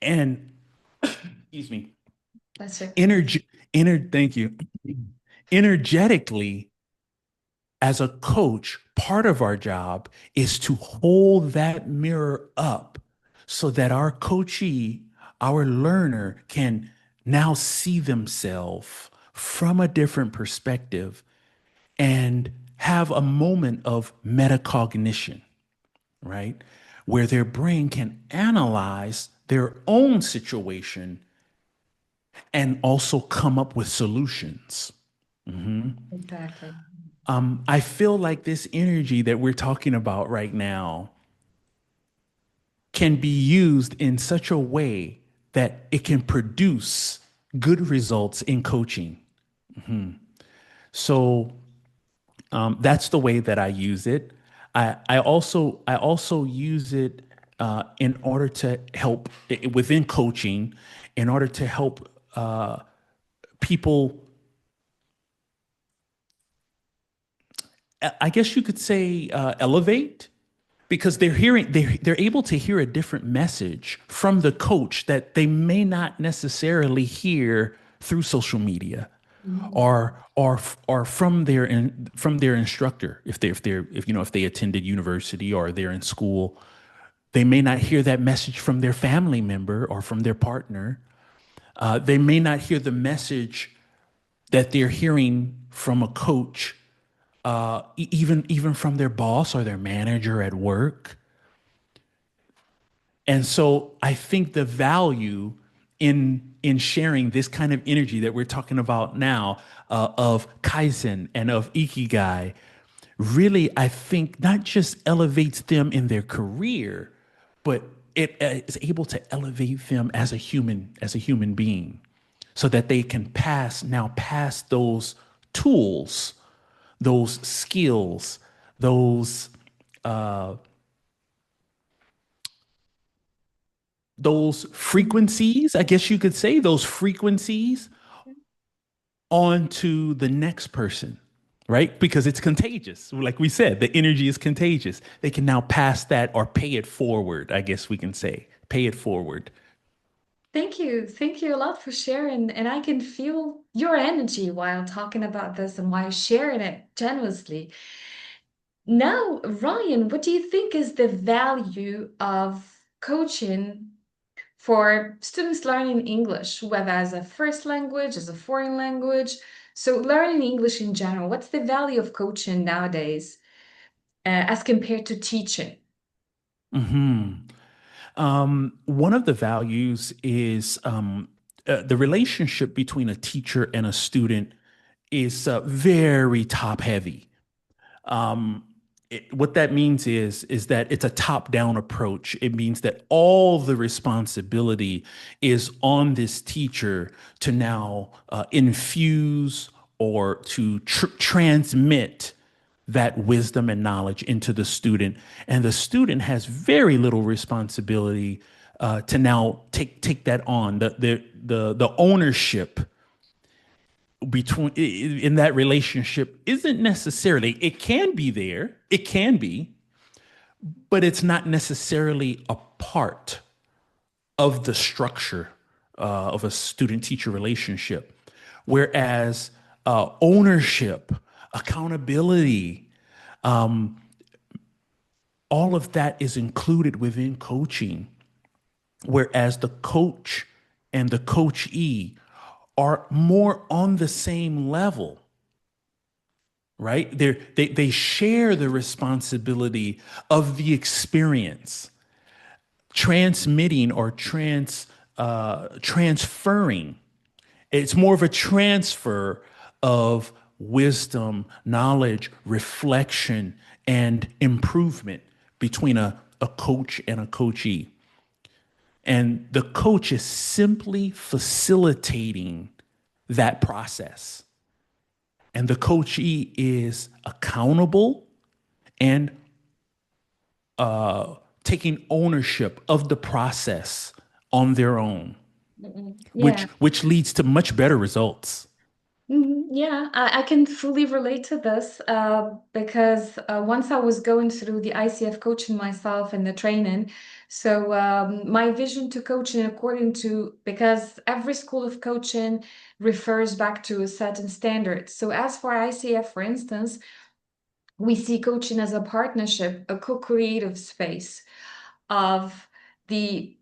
And excuse me, That's it. thank you. Energetically, as a coach, part of our job is to hold that mirror up so that our coachee, our learner, can now see themselves from a different perspective and have a moment of metacognition, right? Where their brain can analyze their own situation and also come up with solutions. Exactly. I feel like this energy that we're talking about right now can be used in such a way that it can produce good results in coaching. So that's the way that I use it. I also use it in order to help within coaching, in order to help people. I guess you could say elevate because they're able to hear a different message from the coach that they may not necessarily hear through social media Mhm. or from their instructor if they attended university or they're in school. They may not hear that message from their family member or from their partner. They may not hear the message that they're hearing from a coach, even from their boss or their manager at work. And so I think the value in sharing this kind of energy that we're talking about now, of KaiZen and of Ikigai, really, I think not just elevates them in their career, but it is able to elevate them as a human being, so that they can pass those tools, those skills, those those frequencies, I guess you could say, those frequencies onto the next person, right? Because it's contagious. Like we said, the energy is contagious. They can now pass that or pay it forward, I guess we can say. Pay it forward. Thank you. Thank you a lot for sharing. And I can feel your energy while talking about this and while sharing it generously. Now, Ryan, what do you think is the value of coaching for students learning English, whether as a first language, as a foreign language? So, learning English in general, what's the value of coaching nowadays, as compared to teaching? Hmm. One of the values is the relationship between a teacher and a student is very top heavy. What that means is that it's a top-down approach. It means that all the responsibility is on this teacher to now infuse or to transmit that wisdom and knowledge into the student, and the student has very little responsibility to now take that on. The ownership between in that relationship isn't necessarily, it can be there, it can be, but it's not necessarily a part of the structure of a student teacher relationship. Whereas ownership, accountability, all of that is included within coaching. Whereas the coach and the coachee are more on the same level, right? They share the responsibility of the experience, transmitting or transferring. It's more of a transfer of wisdom, knowledge, reflection, and improvement between a coach and a coachee. And the coach is simply facilitating that process. And the coachee is accountable and taking ownership of the process on their own, which Yeah. which leads to much better results. Yeah, I can fully relate to this, because once I was going through the ICF coaching myself and the training, So my vision to coaching, according to, because every school of coaching refers back to a certain standard. So as for ICF, for instance, we see coaching as a partnership, a co-creative space of the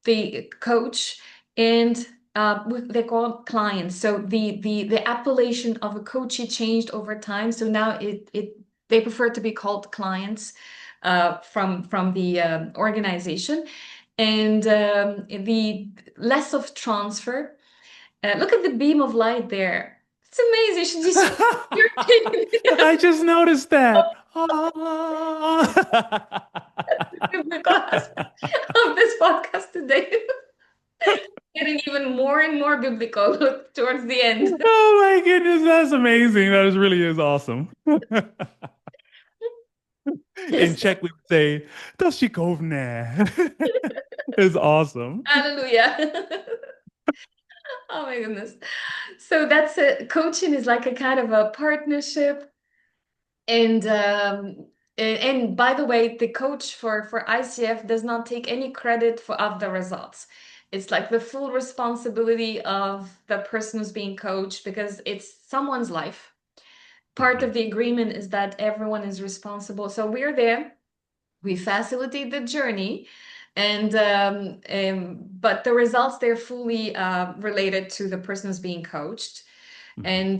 the coach and they call them clients. So the appellation of a coachee changed over time. So now it they prefer to be called clients from the organization, and the less of transfer. Look at the beam of light there. It's amazing. You should just you're I just noticed that. Ah. biblical aspect of this podcast today. Getting even more and more biblical towards the end. Oh my goodness, that's amazing. That really is awesome. In Yes. Czech, we would say, "Das šikovné." It's awesome. Hallelujah. Oh my goodness. So that's it. Coaching is like a kind of a partnership. And by the way, the coach for ICF does not take any credit for of the results. It's like the full responsibility of the person who's being coached because it's someone's life. Part Mhm, of the agreement is that everyone is responsible. So we're there, we facilitate the journey, and but the results they're fully related to the person who's being coached. mhm. And